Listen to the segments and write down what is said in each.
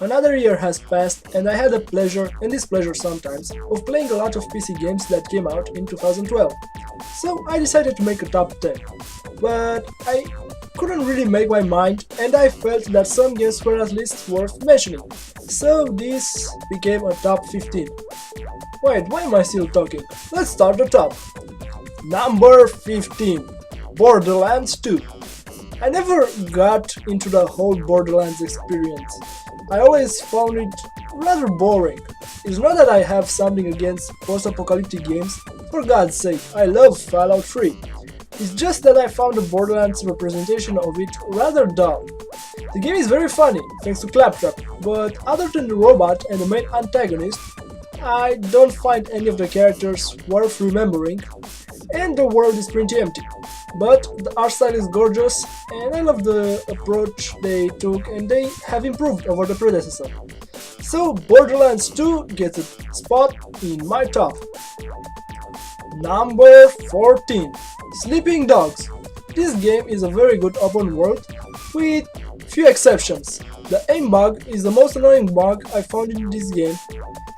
Another year has passed and I had the pleasure, and displeasure sometimes, of playing a lot of PC games that came out in 2012. So I decided to make a top 10. But I couldn't really make my mind and I felt that some games were at least worth mentioning. So this became a top 15. Wait, why am I still talking? Let's start the top. Number 15. Borderlands 2. I never got into the whole Borderlands experience. I always found it rather boring. It's not that I have something against post-apocalyptic games, for God's sake, I love Fallout 3. It's just that I found the Borderlands representation of it rather dull. The game is very funny, thanks to Claptrap, but other than the robot and the main antagonist, I don't find any of the characters worth remembering, and the world is pretty empty. But the art style is gorgeous and I love the approach they took and they have improved over the predecessor. So Borderlands 2 gets a spot in my top. Number 14. Sleeping Dogs. This game is a very good open world with few exceptions. The aim bug is the most annoying bug I found in this game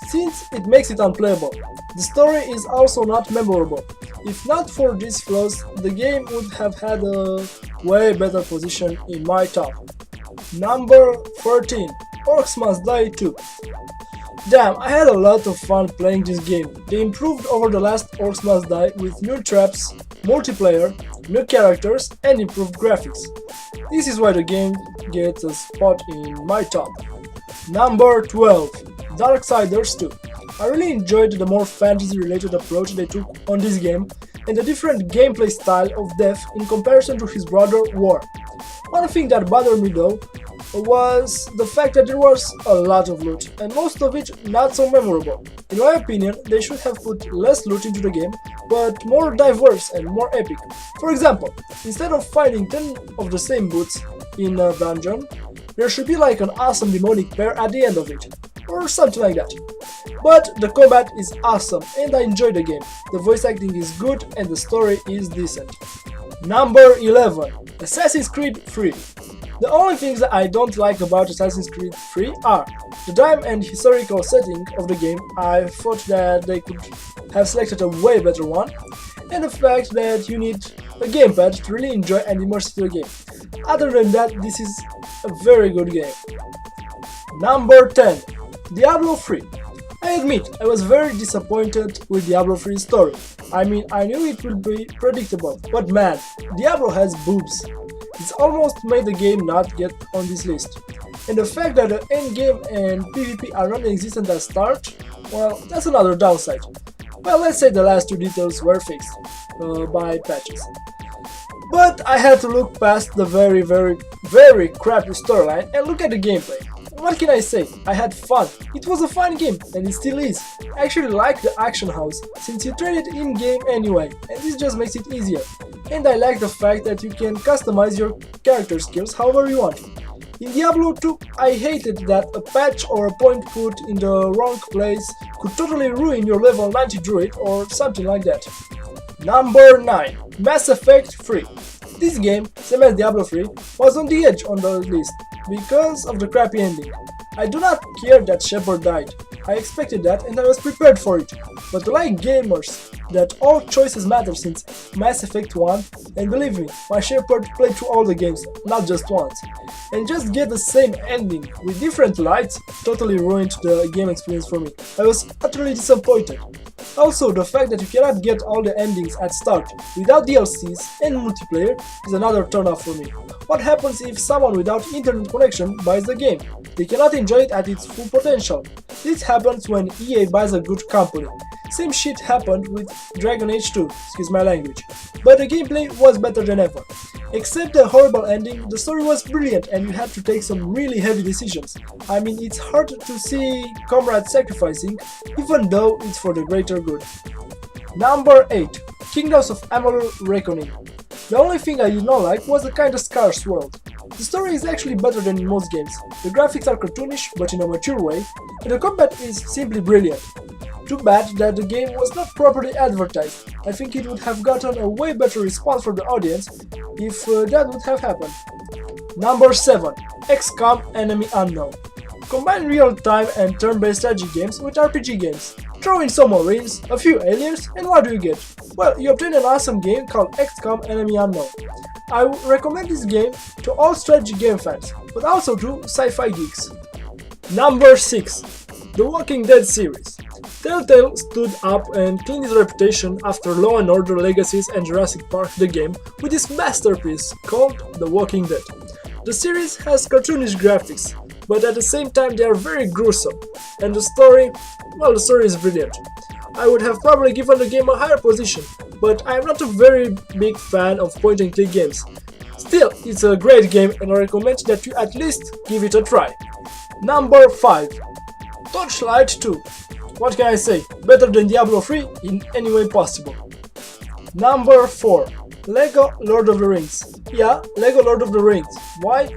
since it makes it unplayable. The story is also not memorable. If not for these flaws, the game would have had a way better position in my top. Number 13. Orcs Must Die 2. Damn, I had a lot of fun playing this game. They improved over the last Orcs Must Die with new traps, multiplayer, new characters and improved graphics. This is why the game gets a spot in my top. Number 12. Darksiders 2. I really enjoyed the more fantasy-related approach they took on this game and the different gameplay style of Death in comparison to his brother War. One thing that bothered me though was the fact that there was a lot of loot and most of it not so memorable. In my opinion, they should have put less loot into the game but more diverse and more epic. For example, instead of finding 10 of the same boots in a dungeon, there should be like an awesome demonic pair at the end of it, or something like that. But the combat is awesome and I enjoy the game. The voice acting is good and the story is decent. Number 11. Assassin's Creed 3. The only things that I don't like about Assassin's Creed 3 are the time and historical setting of the game. I thought that they could have selected a way better one, and the fact that you need a gamepad to really enjoy and immerse into the game. Other than that, this is a very good game. Number 10. Diablo 3. I admit, I was very disappointed with Diablo 3's story. I mean, I knew it would be predictable, but man, Diablo has boobs. It's almost made the game not get on this list. And the fact that the endgame and PvP are non-existent at start, well, that's another downside. Well, let's say the last two details were fixed by patches. But I had to look past the very crappy storyline and look at the gameplay. What can I say? I had fun. It was a fun game, and it still is. I actually like the action house, since you trade it in-game anyway, and this just makes it easier. And I like the fact that you can customize your character skills however you want. In Diablo 2, I hated that a patch or a point put in the wrong place could totally ruin your level 90 druid or something like that. Number 9. Mass Effect 3. This game, same as Diablo 3, was on the edge on the list because of the crappy ending. I do not care that Shepard died. I expected that and I was prepared for it. But like gamers, that all choices matter since Mass Effect 1, and believe me, my Shepard played through all the games, not just once. And just get the same ending with different lights totally ruined the game experience for me. I was utterly disappointed. Also, the fact that you cannot get all the endings at start without DLCs and multiplayer is another turn off for me. What happens if someone without internet connection buys the game? They cannot enjoy it at its full potential. This happens when EA buys a good company. Same shit happened with Dragon Age 2, excuse my language. But the gameplay was better than ever. Except the horrible ending, the story was brilliant and you had to take some really heavy decisions. I mean, it's hard to see comrades sacrificing, even though it's for the greater good. Number 8. Kingdoms of Amalur Reckoning. The only thing I did not like was the kinda scarce world. The story is actually better than in most games. The graphics are cartoonish but in a mature way, and the combat is simply brilliant. Too bad that the game was not properly advertised. I think it would have gotten a way better response from the audience if that would have happened. Number 7. XCOM Enemy Unknown. Combine real-time and turn-based strategy games with RPG games. Throw in some marines, a few aliens, and what do you get? Well, you obtain an awesome game called XCOM Enemy Unknown. I recommend this game to all strategy game fans, but also to sci-fi geeks. Number 6. The Walking Dead series. Telltale stood up and cleaned its reputation after Law & Order Legacies and Jurassic Park the game with this masterpiece called The Walking Dead. The series has cartoonish graphics, but at the same time they are very gruesome, and the story is brilliant. I would have probably given the game a higher position, but I am not a very big fan of point-and-click games. Still, it's a great game and I recommend that you at least give it a try. Number 5. Torchlight 2. What can I say? Better than Diablo 3 in any way possible. Number 4. Lego Lord of the Rings. Yeah, Lego Lord of the Rings. Why?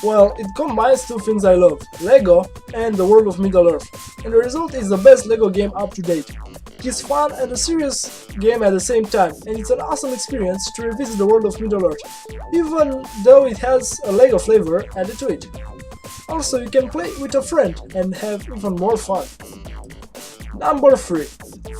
Well, it combines two things I love, Lego and the world of Middle-earth, and the result is the best Lego game up to date. It is fun and a serious game at the same time, and it's an awesome experience to revisit the world of Middle-earth, even though it has a Lego flavor added to it. Also, you can play with a friend and have even more fun. Number 3.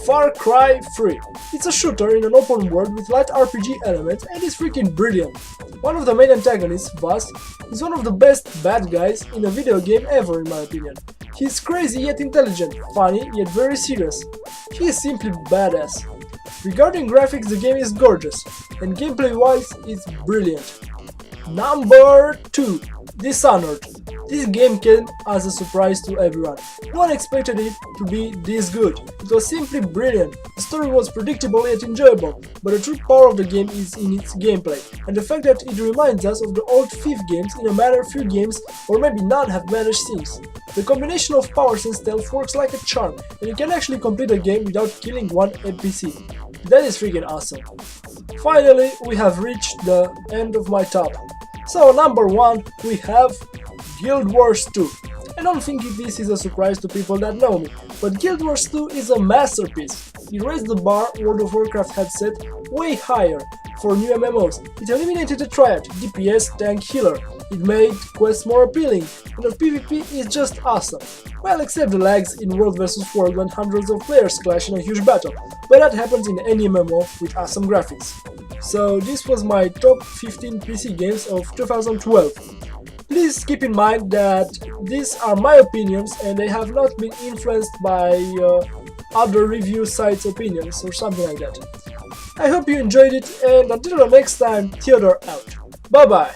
Far Cry 3. It's a shooter in an open world with light RPG elements and is freaking brilliant. One of the main antagonists, Boss, is one of the best bad guys in a video game ever in my opinion. He is crazy yet intelligent, funny yet very serious. He is simply badass. Regarding graphics, the game is gorgeous, and gameplay wise it's brilliant. Number 2. Dishonored. This game came as a surprise to everyone. No one expected it to be this good. It was simply brilliant. The story was predictable yet enjoyable, but the true power of the game is in its gameplay, and the fact that it reminds us of the old Thief games in a manner few games, or maybe none, have managed since. The combination of powers and stealth works like a charm, and you can actually complete a game without killing one NPC. That is freaking awesome. Finally, we have reached the end of my top. So number 1, we have Guild Wars 2. I don't think this is a surprise to people that know me, but Guild Wars 2 is a masterpiece. It raised the bar World of Warcraft had set way higher for new MMOs. It eliminated the triad, DPS, tank, healer. It made quests more appealing, and the PvP is just awesome. Well, except the lags in World vs World when hundreds of players clash in a huge battle, but that happens in any MMO with awesome graphics. So this was my top 15 PC games of 2012. Please keep in mind that these are my opinions and they have not been influenced by other review sites' opinions or something like that. I hope you enjoyed it, and until the next time, Theodore out. Bye bye!